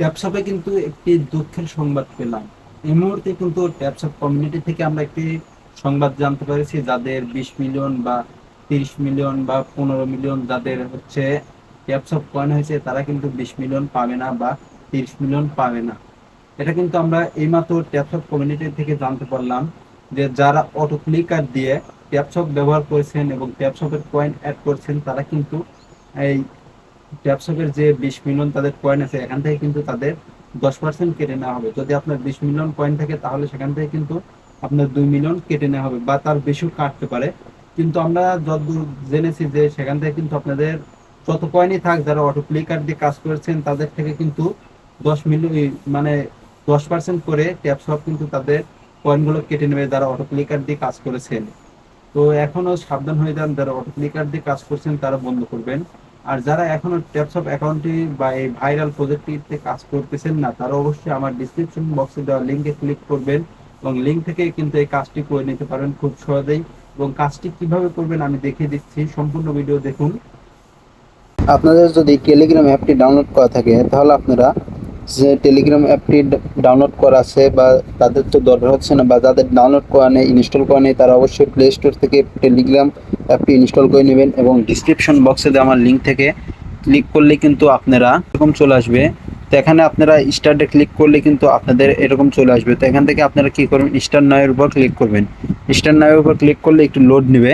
ট্যাপশপে কিন্তু একটি দুঃখের সংবাদ পেলাম। এই মুহূর্তে কিন্তু ট্যাপশপ কমিউনিটি থেকে আমরা একটি সংবাদ জানতে পেরেছি, যাদের 20 মিলিয়ন বা 30 মিলিয়ন বা 15 মিলিয়ন যাদের হচ্ছে ট্যাপশপ কয়েন হয়েছে, তারা কিন্তু 20 মিলিয়ন পাবে না বা 30 মিলিয়ন পাবে না। এটা কিন্তু আমরা এইমাত্র ট্যাপশপ কমিউনিটি থেকে জানতে পারলাম, যে যারা অটো ক্লিকার দিয়ে ট্যাপশপ ব্যবহার করেছেন এবং ট্যাপশপের কয়েন অ্যাড করছেন, তারা কিন্তু এই ট্যাপশপের যে 20 মিলিয়ন তাদের কয়েন আছে, এখান থেকে কিন্তু তাদের 10% কেটে নেওয়া হবে। যদি আপনার 20 মিলিয়ন কয়েন থাকে, তাহলে সেখান থেকে কিন্তু আপনার 2 মিলিয়ন কেটে নেওয়া হবে বা তার বেশিও কাটতে পারে। কিন্তু আমরা যতদূর জেনেছি যে সেখান থেকে কিন্তু আপনাদের যত কয়েনই থাক, যারা অটো ক্লিকার দিয়ে কাজ করেছেন, তাদের থেকে কিন্তু 10 মিলিয়ন মানে 10% করে ট্যাপশপ কিন্তু তাদের কয়েনগুলো কেটে নেবে, যারা অটো ক্লিকার দিয়ে কাজ করেছেন। তো এখনো সাবধান হয়ে যান, যারা অটো ক্লিকার দিয়ে কাজ করছেন তারা বন্ধ করবেন। আর যারা এখনো ট্যাপসঅপ অ্যাকাউন্টটি বা এই ভাইরাল প্রজেক্টটিতে কাজ করতেছেন না, তারা অবশ্যই আমার ডিসক্রিপশন বক্সে দেওয়া লিঙ্কে ক্লিক করবেন এবং লিঙ্ক থেকে কিন্তু এই কাজটি করে নিতে পারেন খুব সহজেই। এবং কাজটি কিভাবে করবেন আমি দেখিয়ে দিচ্ছি, সম্পূর্ণ ভিডিও দেখুন। আপনাদের যদি টেলিগ্রাম অ্যাপটি ডাউনলোড করা থাকে, তাহলে আপনারা যে টেলিগ্রাম অ্যাপটি ডাউনলোড করা আছে বা তাদের তো দরকার হচ্ছে না, বা যাদের ডাউনলোড করা নেই, ইনস্টল করা নেই, তারা অবশ্যই প্লে স্টোর থেকে টেলিগ্রাম অ্যাপটি ইনস্টল করে নেবেন এবং ডিসক্রিপশন বক্সে দেওয়া আমার লিঙ্ক থেকে ক্লিক করলে কিন্তু আপনারা এরকম চলে আসবে। তো এখানে আপনারা স্টার্টে ক্লিক করলে কিন্তু আপনাদের এরকম চলে আসবে। তো এখান থেকে আপনারা কী করবেন, স্টার্ট নাও এর উপর ক্লিক করবেন। স্টার্ট নাও এর উপর ক্লিক করলে একটু লোড নেবে।